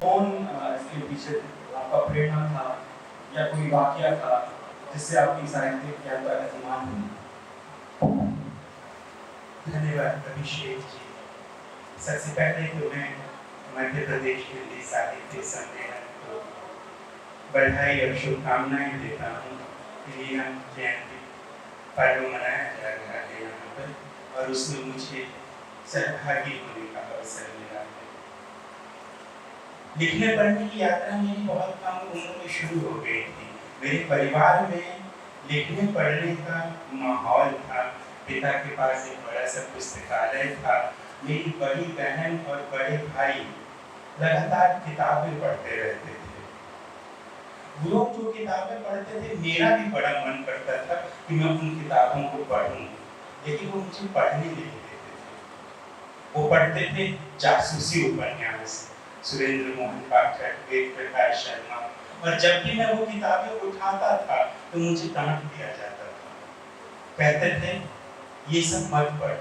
कौन इसके पीछे आपका प्रेरणा था या कोई वाकया था जिससे आपकी साहित्यिक यात्रा का निर्माण हुई? धन्यवाद अभिषेक जी। सबसे पहले तो मैं मध्य प्रदेश हिंदी साहित्य सम्मेलन को बधाई और शुभकामनाएं देता हूँ। नीलम जयंती पर्व मनाया जा रहा है यहाँ पर और उसमें मुझे सहभागी होने का अवसर मिला है। लिखने पढ़ने की यात्रा मेरी बहुत कम उम्र में शुरू हो गई थी। मेरे परिवार में लिखने पढ़ने का माहौल था। पिता के पास एक बड़ा सा पुस्तकालय था। मेरी बड़ी बहन और बड़े भाई लगातार किताबें पढ़ते रहते थे। वो लोग जो किताबें पढ़ते थे मेरा भी बड़ा मन करता था कि मैं उन किताबों को पढ़ूं, लेकिन वो मुझे पढ़ने नहीं देते थे। वो पढ़ते थे जासूसी उपन्यास, सुरेंद्र मोहन पाठक, वेद प्रकाश शर्मा, और जब भी मैं वो किताबें उठाता था तो मुझे डांट दिया जाता था। कहते थे ये सब मत पढ़,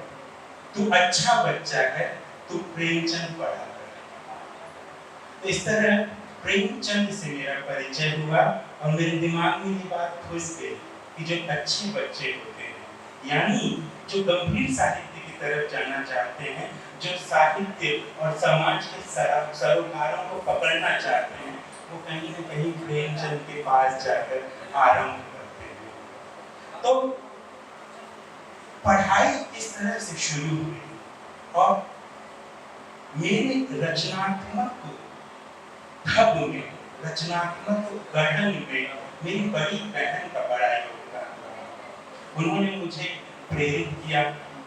तू अच्छा बच्चा है, तू प्रेमचंद पढ़ा कर। तो इस तरह प्रेमचंद से मेरा परिचय हुआ और मेरे दिमाग में ये बात घुस गई कि जो अच्छे बच्चे होते हैं, यानी जो गंभीर साहित्य की तरफ जाना चाहते हैं, जो साहित्य और समाज के सरोकारों को पकड़ना चाहते हैं, वो कहीं न कहीं प्रेमचंद के पास जाकर आरंभ करते हैं। तो पढ़ाई इस तरह से शुरू हुई और मेरे रचनात्मक ढब में, रचनात्मक गठन में मेरी बड़ी बहन का बड़ा योगदान रहा। उन्होंने मुझे प्रेरित किया।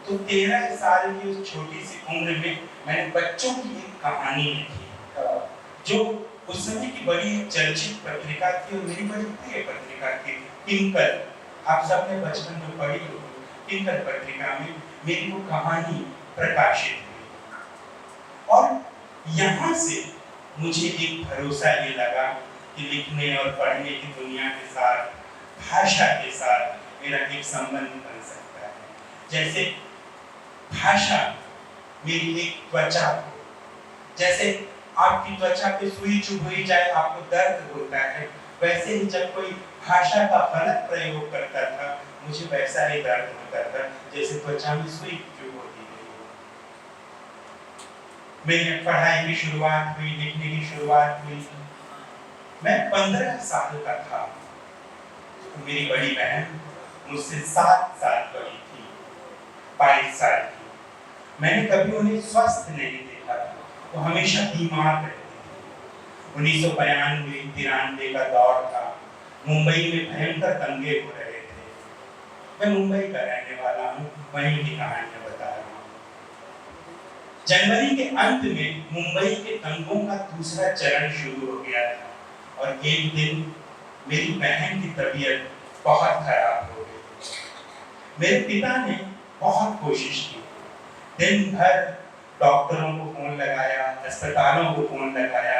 तो 13 साल की उस छोटी सी उम्र में मैंने बच्चों की एक कहानी लिखी जो उस समय की बड़ी चर्चित पत्रिका थी और मेरी बड़ी प्रिय पत्रिका थी, टिंकल। आप सबने बचपन में पढ़ी होगी। टिंकल पत्रिका में मेरी वो कहानी प्रकाशित हुई और यहाँ से मुझे एक भरोसा ये लगा कि लिखने और पढ़ने की दुनिया के साथ, भाषा के साथ मेरा एक संबंध बन सकता है। जैसे भाषा मेरी एक त्वचा, जैसे आपकी त्वचा पे सुई चुभ जाए आपको दर्द होता है, वैसे ही जब कोई भाषा का गलत प्रयोग करता था मुझे वैसा ही दर्द होता था जैसे त्वचा में सुई चुभ होती है। मेरी पढ़ाई की शुरुआत हुई, लिखने की शुरुआत हुई। मैं 15 साल का था। मेरी बड़ी बहन मुझसे 7 साल बड़ी थी, 22 साल की। मैंने कभी उन्हें स्वस्थ नहीं देखा था, वो हमेशा बीमार रहती थी। 1992-93 का दौर था। मुंबई में भयंकर दंगे हो रहे थे। मैं मुंबई का रहने वाला हूँ, वहीं की कहानियां बता रहा हूँ। जनवरी के अंत में मुंबई के दंगों का दूसरा चरण शुरू हो गया था और एक दिन मेरी बहन की तबीयत बहुत खराब हो गई। मेरे पिता ने बहुत कोशिश की, दिन भर डॉक्टरों को फोन लगाया, अस्पतालों को फोन लगाया,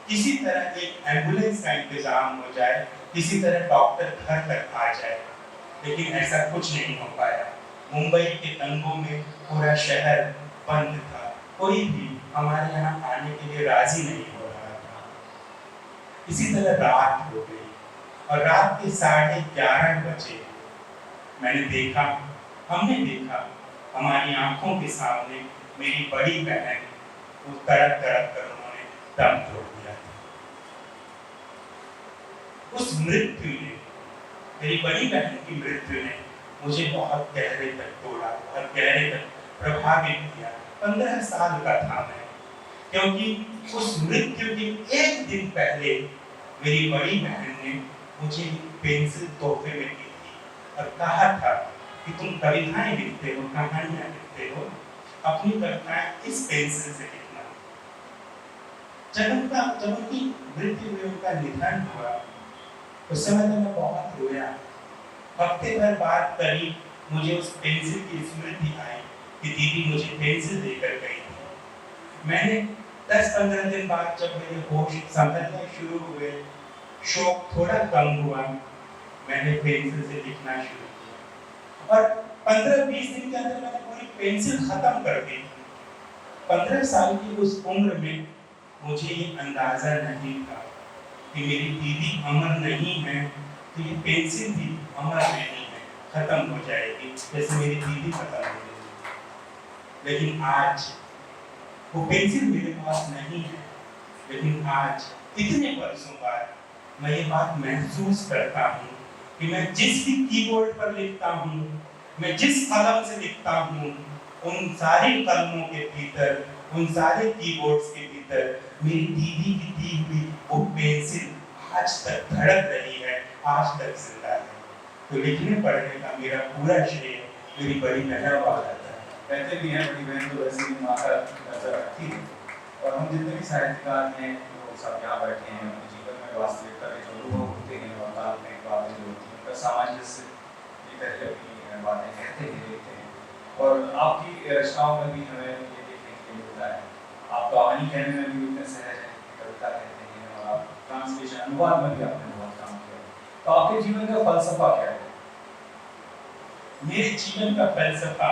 किसी तरह एक एम्बुलेंस का इंतजाम हो जाए, किसी तरह डॉक्टर घर तक आ जाए, लेकिन ऐसा कुछ नहीं हो पाया। मुंबई के दंगों में पूरा शहर बंद था, कोई भी हमारे यहाँ आने के लिए राजी नहीं हो रहा था। इसी तरह रात हो गई और रात के 11:30 बजे हमने देखा हमारी आंखों के सामने मेरी बड़ी बहन वो तड़प तड़प कर उन्होंने दम तोड़ दिया था। उस मृत्यु ने, मेरी बड़ी बहन की मृत्यु ने मुझे बहुत गहरे तक तोड़ा, बहुत गहरे तक प्रभावित किया। 15 साल का था मैं, क्योंकि उस मृत्यु के एक दिन पहले मेरी बड़ी बहन ने मुझे पेंसिल तोहफे में दी थी और कहा था कि तुम कविताएं लिखते हो, कहानियां लिखते हो, अपनी कविताएं इस पेंसिल से लिखना। जब उनकी मृत्यु हुई, उनका निधन हुआ, उस समय तो मैं बहुत रोया। हफ्ते भर बाद करीब मुझे उस पेंसिल की स्मृति आई कि दीदी मुझे पेंसिल देकर गई थी। मैंने 10-15 दिन बाद जब मेरे होश संभलने शुरू हुए, शौक थोड़ा कम हुआ, मैंने पेंसिल से लिखना शुरू किया और 15-20 दिन के अंदर मैंने पूरी पेंसिल खत्म कर दी। 15 साल की उस उम्र में मुझे ये अंदाजा नहीं था कि मेरी दीदी अमर नहीं है, तो ये पेंसिल भी अमर नहीं है, खत्म हो जाएगी जैसे मेरी दीदी खत्म हो गई। लेकिन आज वो पेंसिल मेरे पास नहीं है, लेकिन आज इतने वर्षों बाद मैं ये बात महसूस करता हूँ कि मैं जिस भी कीबोर्ड पर लिखता हूँ, मैं जिस कलम से लिखता हूँ, उन सारे कलमों के भीतर, उन सारे कीबोर्ड्स के भीतर मेरी दीदी की दी हुई वो पेंसिल आज तक धड़क रही है, आज तक जिंदा है। तो लिखने पढ़ने का मेरा पूरा श्रेय मेरी बड़ी बहन को जाता है। कहते भी हैं बड़ी बहन तो वैसे ही माँ का नजर रखती है। और हम जितने भी साहित्यकार हैं वो सब यहाँ बैठे हैं, अपने जीवन में वास्तविकता के जो अनुभव होते हैं और काल्पनिक बातें जो होती हैं उनका सामंजस्य लेकर ही अपनी बातें कहते हैं, लिखते हैं। और आपकी रचनाओं में भी हमें ये देखने के लिए मिलता है। आप कहानी कहने में भी उतने सहज हैं, कविता कहते हैं, और आप ट्रांसलेशन अनुवाद में भी आपने बहुत काम किया। तो आपके जीवन का फलसफा क्या है? मेरे जीवन का फलसफा,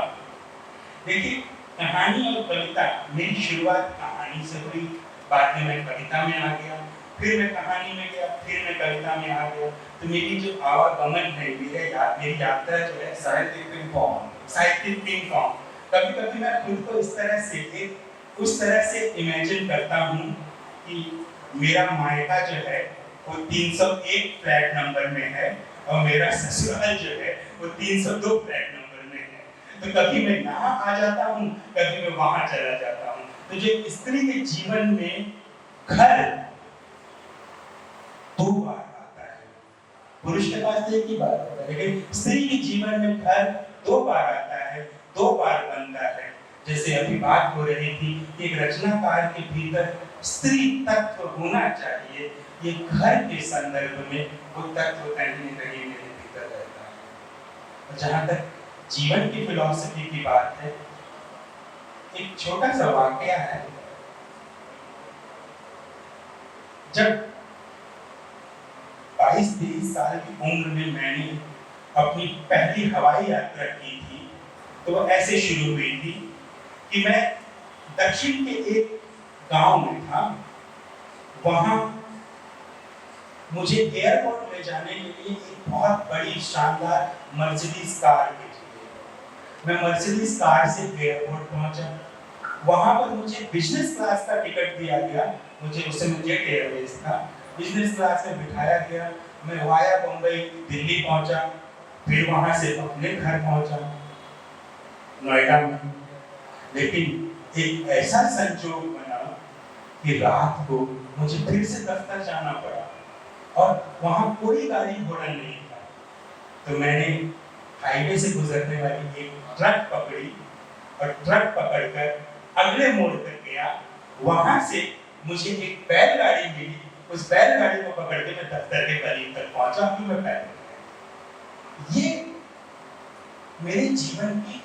देखिए, कहानी और कविता, मेरी शुरुआत कहानी से हुई, बाद में मैं कविता में आ गया, फिर मैं कहानी में गया, फिर मैं कविता में आ गया। तो मेरी जो आवागमन है, मेरी यात्रा जो है साहित्यिक पिंग पॉन्ग, कभी-कभी मैं खुद को इस तरह से उस तरह से इमेजिन करता हूँ कि मेरा मायका जो है वो 301 फ्लैट नंबर में है और मेरा ससुराल जो है वो 302 फ्लैट नंबर में है। तो कभी मैं यहाँ आ जाता हूँ, कभी मैं वहाँ चला जाता हूँ। तो जो स्त्री के जीवन में घर 2 बार आता है, पुरुष के पास एक ही बार होता है, लेकिन स्त्री के जीवन में घर 2 बार आता है, 2 बार बनता है। जैसे अभी बात हो रही थी कि एक रचनाकार के भीतर स्त्री तत्व होना चाहिए, ये घर के संदर्भ में वो तत्व कहीं न कहीं मेरे भीतर रहता है। और जहाँ तक जीवन की फिलॉसफी की बात है, एक छोटा सा वाकया है। जब 22-23 साल की उम्र में मैंने अपनी पहली हवाई यात्रा की थी, तो वो ऐसे शुरू हुई थी कि मैं दक्षिण के एक गांव में था। वहां मुझे एयरपोर्ट ले जाने के लिए एक बहुत बड़ी शानदार मर्सिडीज कार भेजी। मैं मर्सिडीज कार से एयरपोर्ट पहुंचा। वहां पर मुझे बिजनेस क्लास का टिकट दिया गया। मुझे उस समय जेट एयरवेज था, बिजनेस क्लास में बिठाया गया। मैं वाया बम्बई दिल्ली पहुंचा, फिर वहां से अपने घर पहुंचा नोएडा में। लेकिन एक ऐसा संजोग बना कि रात को मुझे फिर से दफ्तर जाना पड़ा और वहां कोई गाड़ी घोड़ा नहीं था। तो मैंने हाईवे से गुजरने वाली एक ट्रक पकड़ी और ट्रक पकड़कर अगले मोड़ तक गया। वहां से मुझे एक बैलगाड़ी मिली, उस बैलगाड़ी को पकड़ के मैं दफ्तर के करीब तक पहुंचा। फिर मैं पैदल। ये मेरे जीवन की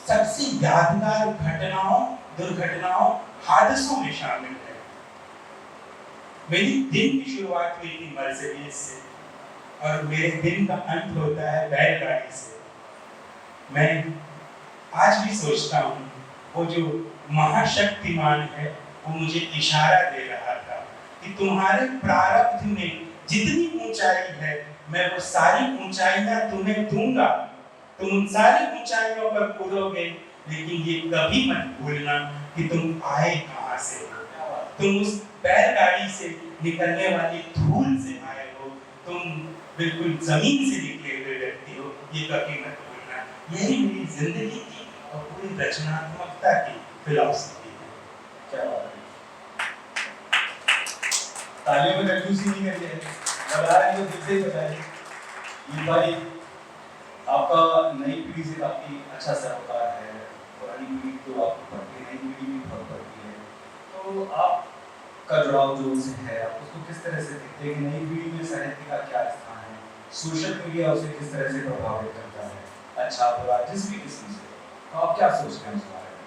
सबसे यादगार घटनाओं, दुर्घटनाओं, हादसों में शामिल है। मेरी दिन की शुरुआत हुई थी मर्सिडीज से और मेरे दिन का अंत होता है बैलगाड़ी से। मैं आज भी सोचता हूँ वो जो महाशक्तिमान है वो मुझे इशारा दे रहा था कि तुम्हारे प्रारब्ध में जितनी ऊंचाई है मैं वो सारी ऊंचाइयां तुम्हें दूंगा। तुम उन सारी ऊंचाइयों पर कूदोगे, लेकिन ये कभी मत भूलना कि तुम आए कहाँ से। तुम उस बैलगाड़ी से निकलने वाली धूल से आए हो, तुम बिल्कुल जमीन से निकले हुए व्यक्ति हो, ये कभी मत भूलना। यही मेरी जिंदगी की और पूरी रचनात्मकता की फिलॉसफी है। क्या बात है, तालियों में कंजूसी नहीं करिए, बताया तो दिल से बताइए। ये भाई आपका नई पीढ़ी से काफी अच्छा सरोकार है, पुरानी पीढ़ी तो आपको पढ़ती है, नई पीढ़ी भी बहुत पढ़ती है। तो आपका जुड़ाव जो उनसे है, आप उसको किस तरह से देखते हैं कि नई पीढ़ी में साहित्य का क्या स्थान है? सोशल मीडिया उसे किस तरह से प्रभावित करता है, अच्छा बुरा जिस भी किस्म से, तो आप क्या सोचते हैं उस बारे में?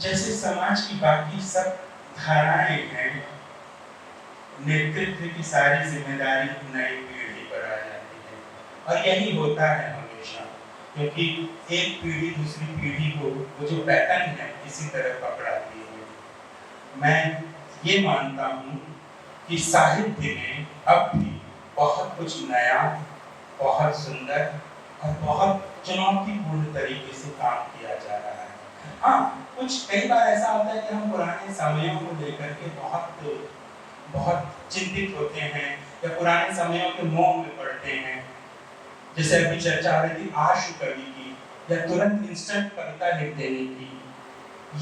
जैसे समाज की बाकी सब धाराएं हैं, नेतृत्व की सारी जिम्मेदारी नई पीढ़ी पर आ जाती है और यही होता है हमेशा, क्योंकि एक पीढ़ी दूसरी पीढ़ी को वो जो पैटर्न है इसी तरह पकड़ाती है। मैं ये मानता हूँ कि साहित्य में अब भी बहुत कुछ नया, बहुत सुंदर और बहुत चुनौतीपूर्ण तरीके से काम किया जा रहा है। हाँ, कुछ कई बार ऐसा होता है कि हम पुराने समयों को लेकर के बहुत चिंतित होते हैं या पुराने समयों के मोह में पड़ते हैं। जैसे अभी चर्चा हो रही थी आशु कवि की या तुरंत इंस्टेंट कविता लिख देने की।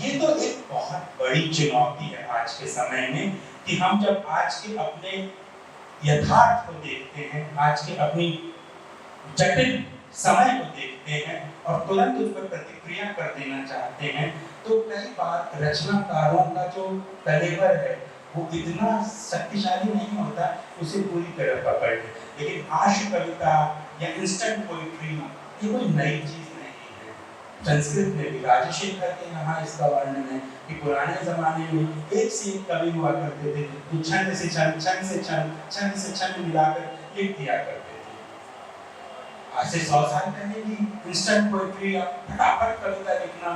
ये तो एक बहुत बड़ी चुनौती है आज के समय में कि हम जब आज के अपने यथार्थ को देखते हैं, आज के अपनी जटिल समय को देखते हैं और तुरंत उस पर प्रतिक्रिया कर देना चाहते हैं, तो कई बार रचनाकारों का जो कलेवर है वो इतना शक्तिशाली नहीं होता उसे पूरी तरह पकड़ ले। लेकिन आशु कविता या इंस्टेंट पोइट्री ये कोई नई चीज नहीं है। संस्कृत में भी राजशेखर के यहाँ इसका वर्णन है कि पुराने जमाने में एक से एक कवि हुआ करते थे जो छंद से छंद मिलाकर लिख दिया करते थे। आज से 100 साल पहले भी इंस्टेंट पोइट्री या फटाफट कविता लिखना,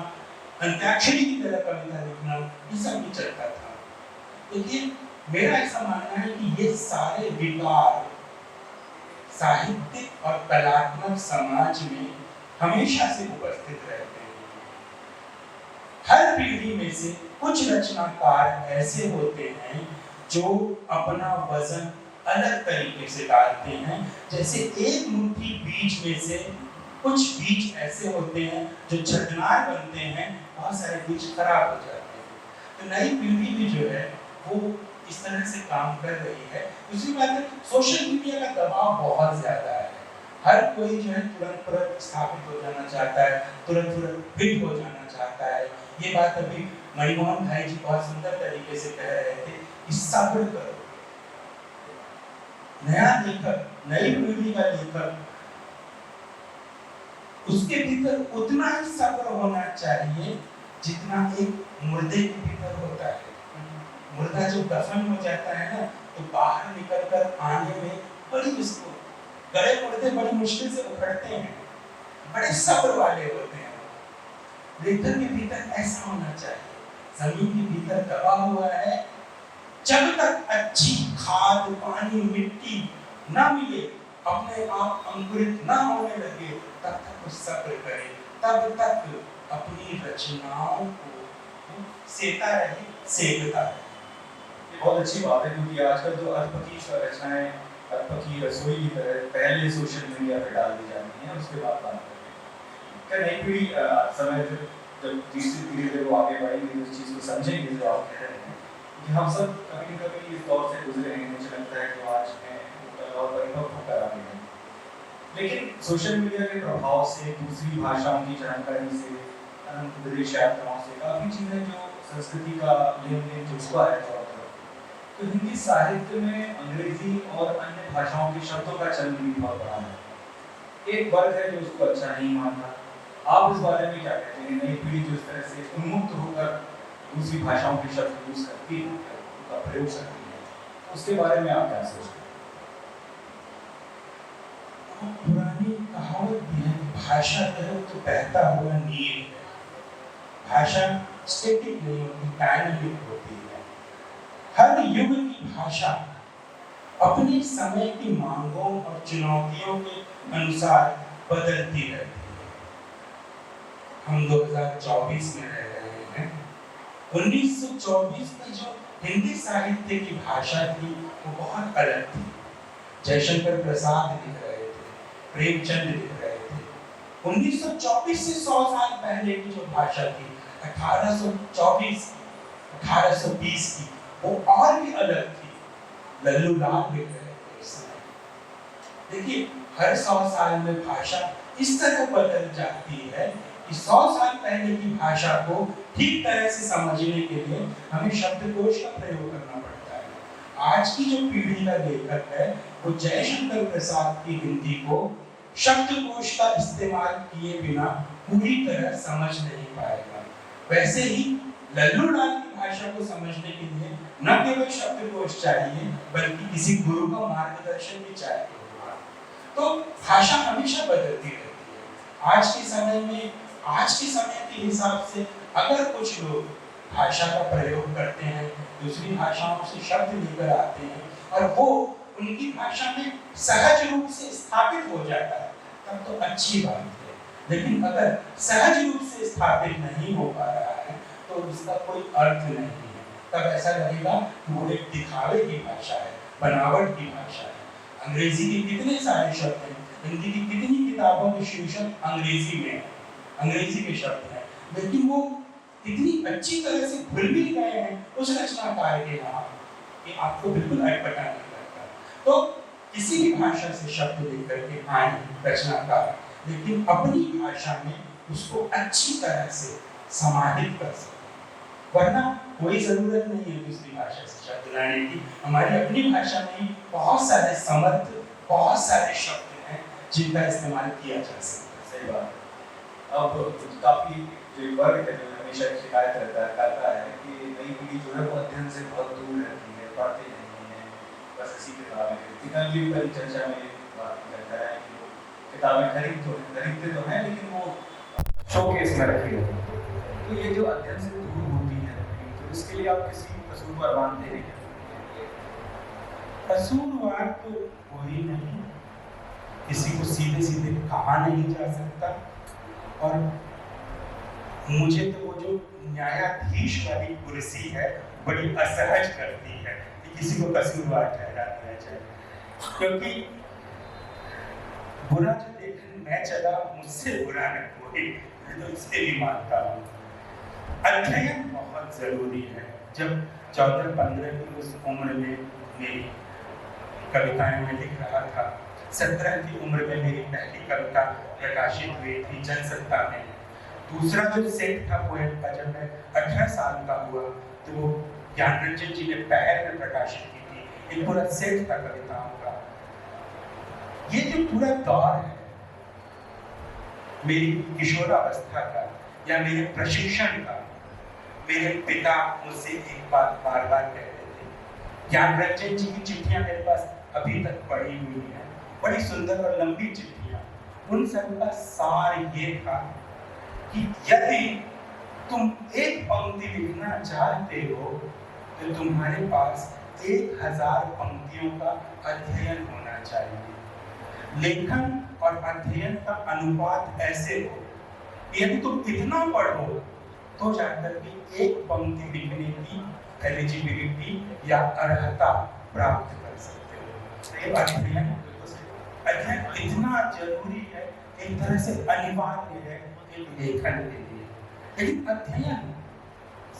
अंत्याक्षरी की तरह कविता लिखना, ये सब भी चलता था। लेकिन मेरा ऐसा मानना है कि ये सारे विकार साहित्यिक और कलात्मक समाज में हमेशा से उपस्थित रहते हैं। हर पीढ़ी में से कुछ रचनाकार ऐसे होते हैं जो अपना वजन अलग तरीके से डालते हैं। जैसे एक मुट्ठी बीज में से कुछ बीज ऐसे होते हैं जो झरनार बनते हैं, बहुत सारे बीज खराब हो जाते हैं। तो नई पीढ़ी भी जो है वो इस तरह से काम कर रही है। दूसरी बात है, सोशल मीडिया का दबाव बहुत ज्यादा है। हर कोई जो है तुरंत स्थापित हो जाना चाहता है, तुरंत हिट हो जाना चाहता है। ये बात अभी मणिमोहन भाई जी बहुत सुंदर तरीके से कह रहे थे कि सब्र करो। नया लेखक, नई पीढ़ी का लेखक, उसके भीतर उतना ही सब्र होना चाहिए जितना एक मुर्दे के भीतर होता है। मुर्दा जब दफन हो जाता है ना, तो बाहर निकलकर आने में बड़ी उसको गले मुर्दे बड़ी मुश्किल से उखड़ते हैं, बड़े सब्र वाले होते हैं। लेखक के भीतर ऐसा होना चाहिए, जमीन के भीतर दबा हुआ है, जब तक अच्छी खाद, पानी, मिट्टी ना मिले, अपने आप अंकुरित ना होने लगे, तब तक वो सब्र करे, तब तक अपनी रचनाओं को सेता रहे, सेकता रहे। बहुत अच्छी बात है, क्योंकि आजकल जो अल्पकी रचनाएं, अल्पकी रसोई की तरह पहले सोशल मीडिया पे डाल दी जाती हैं, उसके बाद बात करते हैं। क्या नई पीढ़ी समय जब धीरे धीरे वो आगे बढ़ेगी, उस चीज़ को समझेंगे जो आप कह रहे हैं कि हम सब कभी न कभी इस दौर से गुजरे हैं। मुझे लगता है कि आज में और परिपक्व होकर आगे हैं। लेकिन सोशल मीडिया के प्रभाव से, दूसरी भाषाओं की जानकारी से, विदेश यात्राओं से काफ़ी चीज़ें जो संस्कृति का लेन देन जो हुआ है, तो हिंदी साहित्य में अंग्रेजी और अन्य भाषाओं के शब्दों का चलन भी बहुत बड़ा है। एक वर्ग है जो उसको अच्छा नहीं मानता। आप इस बारे में क्या कहते हैं? नई पीढ़ी जो इस तरह से उन्मुक्त होकर दूसरी भाषाओं के शब्द यूज करती है, उनका प्रयोग करती है, उसके बारे में आप क्या सोचते हैं? पुरानी कहावत भी है, भाषा तो बहता हुआ नीर है। भाषा स्टैटिक नहीं होती, डायनामिक होती है। हर युग की भाषा अपने समय की मांगों और चुनौतियों के अनुसार बदलती रहती है। हम 2024 में रह रहे हैं। 1924 में जो हिंदी साहित्य की भाषा थी वो बहुत अलग थी। जयशंकर प्रसाद लिख रहे थे, प्रेमचंद लिख रहे थे। 1924 से 100 साल पहले की जो भाषा थी, 1824 1820 की, वो और भी अलग थी। लल्लू लाल लिख रहे थे इस समय। देखिए, हर 100 साल में भाषा इस तरह बदल जाती है कि 100 साल पहले की भाषा को ठीक तरह से समझने के लिए हमें शब्दकोश का प्रयोग करना पड़ता है। आज की जो पीढ़ी का लेखक है वो जयशंकर प्रसाद की हिंदी को शब्दकोश का इस्तेमाल किए बिना पूरी तरह समझ नहीं पाएगा। वैसे ही लल्लू लाल की भाषा को समझने के लिए न केवल शब्दकोश चाहिए बल्कि किसी गुरु का मार्गदर्शन भी चाहिए। तो भाषा हमेशा बदलती रहती है। आज के समय के हिसाब से अगर कुछ लोग भाषा का प्रयोग करते हैं, दूसरी भाषाओं से शब्द लेकर आते हैं और वो उनकी भाषा में सहज रूप से स्थापित हो जाता है, तब तो अच्छी बात है। लेकिन अगर सहज रूप से स्थापित नहीं हो पा रहा है तो उसका कोई अर्थ नहीं है। तब ऐसा लगेगा कि वो एक दिखावे की भाषा है, बनावट की भाषा है। अंग्रेजी के कितने सारे शब्द हैं, हिंदी की कितनी किताबों के शीर्षक अंग्रेजी में है, अंग्रेजी के शब्द हैं, लेकिन वो इतनी अच्छी तरह से घुल मिल गए हैं उस रचनाकार के नाम कि आपको बिल्कुल अटपटा नहीं लगता। तो किसी भी भाषा से शब्द लेकर के आए रचनाकार, लेकिन अपनी भाषा में उसको अच्छी तरह से समाहित कर सकते, वरना कोई जरूरत नहीं है दूसरी भाषा से शब्द लाने की। हमारी अपनी भाषा में बहुत सारे समर्थ, बहुत सारे शब्द हैं जिनका इस्तेमाल किया जा सकता है। सही बात है। अब काफी जो वर्ग है जो हमेशा शिकायत करता है कि नई पीढ़ी जो है वो अध्ययन से बहुत दूर रहती है, पढ़ते नहीं है, बस इसी किताबें खरीदती हैं। कल चर्चा में बात करता है कि वो किताबें खरीदते तो हैं लेकिन वो शोकेस में रखी होती है। तो ये जो अध्ययन से दूर होती है, तो इसके लिए आप किसी कसूरवार मानते हैं क्या? कसूरवार तो कोई नहीं, किसी को सीधे सीधे कहा नहीं जा सकता। और मुझे तो वो जो न्यायाधीश वाली कुर्सी है बड़ी असहज करती है कि किसी को कसूरवार ठहरा दिया जाए, क्योंकि बुरा जो लेखन मैं चला मुझसे बुरा न कोई, मैं तो इसके भी मानता हूँ। अध्ययन बहुत जरूरी है। जब 14-15 की उस उम्र में मेरी कविताएं मैं लिख रहा था, 17 की उम्र में मेरी पहली कविता प्रकाशित हुई थी जनसत्ता में। दूसरा जो सेट था पोएम का, जब मैं 18 साल का हुआ तो वो ज्ञानरंजन जी ने पहल में प्रकाशित की थी। एक पूरा सेट था कविताओं का। ये जो पूरा दौर है मेरी किशोरावस्था का या मेरे प्रशिक्षण का, मेरे पिता मुझसे एक बात बार बार कहते थे। ज्ञानरंजन जी की चिट्ठियां मेरे पास अभी तक पड़ी हुई हैं, बड़ी सुंदर और लंबी चिट्ठियां। उन सब का सार ये था कि यदि तुम एक पंक्ति लिखना चाहते हो तो तुम्हारे पास 1000 पंक्तियों का अध्ययन होना चाहिए। लेखन और अध्ययन का अनुपात ऐसे हो कि यदि तुम इतना पढ़ो तो जाकर के एक पंक्ति लिखने की एलिजिबिलिटी या अर्हता प्राप्त कर सकते हो। अध्ययन इतना जरूरी है, एक तरह से अनिवार्य है एक लेखन के लिए। लेकिन अध्ययन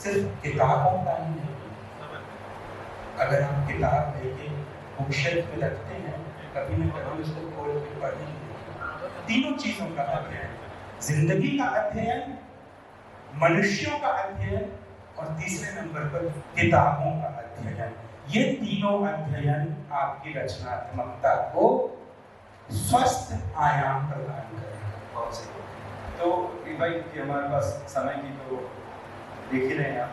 सिर्फ किताबों का ही नहीं। अगर आप किताब लेके बुक शेल्फ में रखते हैं, कभी न कभी उसको खोल के पढ़ेंगे। तीनों चीजों का अध्ययन, जिंदगी का अध्ययन, मनुष्यों का अध्ययन और तीसरे नंबर पर किताबों का अध्ययन। ये तीनों अध्ययन आपकी रचनात्मकता को स्वस्थ आयाम प्रदान करेगा। तो भाई कि हमारे पास समय की तो देख ही रहे हैं आप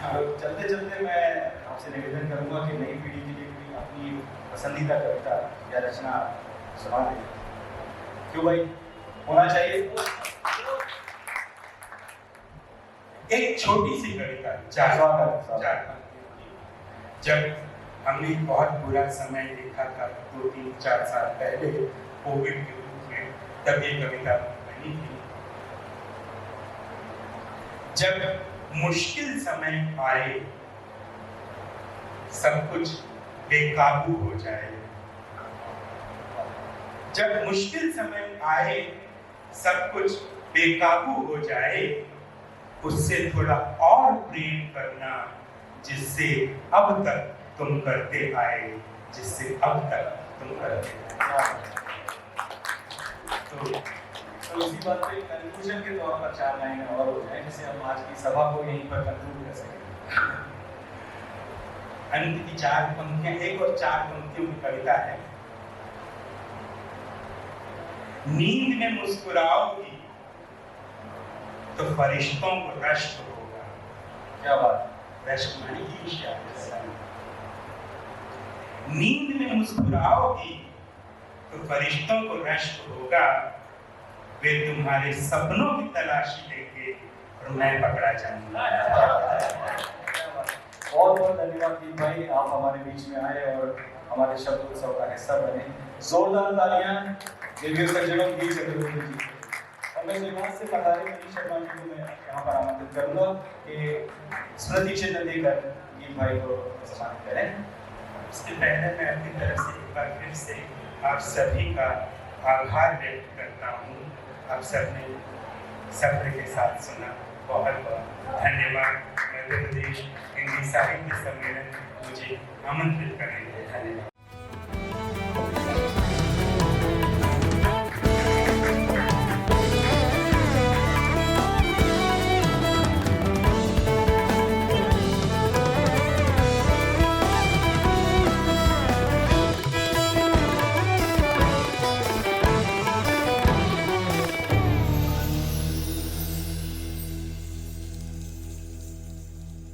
तो चलते चलते मैं आपसे निवेदन करूंगा कि नई पीढ़ी के लिए कोई अपनी पसंदीदा कविता या रचना सुना दें। क्यों भाई, होना चाहिए। एक छोटी सी कविता, चार। जब हमने बहुत बुरा समय देखा था 2-3-4 साल पहले कोविड के रूप में, तब ये कविता बनी थी। जब मुश्किल समय आए, सब कुछ बेकाबू हो जाए। जब मुश्किल समय आए, सब कुछ बेकाबू हो जाए, उससे थोड़ा और प्रेम करना जिससे अब तक तुम करते आए, जिससे अब तक तुम करते आए। तो इसी बात पे कंक्लूजन के तौर पर 4 लाइनें और हो जाए, जिससे हम आज की सभा को यहीं पर कंक्लूड कर सकें। अंत की 4 पंक्तियां, एक और 4 पंक्तियों की कविता है। नींद में मुस्कुराओगी तो फरिश्तों को रश्क होगा। क्या बात, रश्क माने की ईर्ष्या। नींद में मुस्कुराओगी तो फरिश्तों को रश्क होगा, वे तुम्हारे सपनों की तलाशी लेंगे मैं पकड़ा जाऊंगा। बहुत बहुत धन्यवाद दीप भाई, आप हमारे बीच में आए और हमारे शब्द उत्सव का हिस्सा बने। जोरदार तालियां दिव्य संजीवन दी चतुर्वेदी जी। और मैं विभाग से पधारे मनीष शर्मा जी को मैं यहाँ पर आमंत्रित करूंगा कि स्मृति चिन्ह देकर दीप भाई को सम्मानित करें। उसके पहले मैं अपनी तरफ से एक बार फिर से आप सभी का आभार व्यक्त करता हूँ। आप सबने सब्र के साथ सुना, बहुत बहुत धन्यवाद। मध्य प्रदेश हिंदी साहित्य सम्मेलन मुझे आमंत्रित करने के लिए धन्यवाद।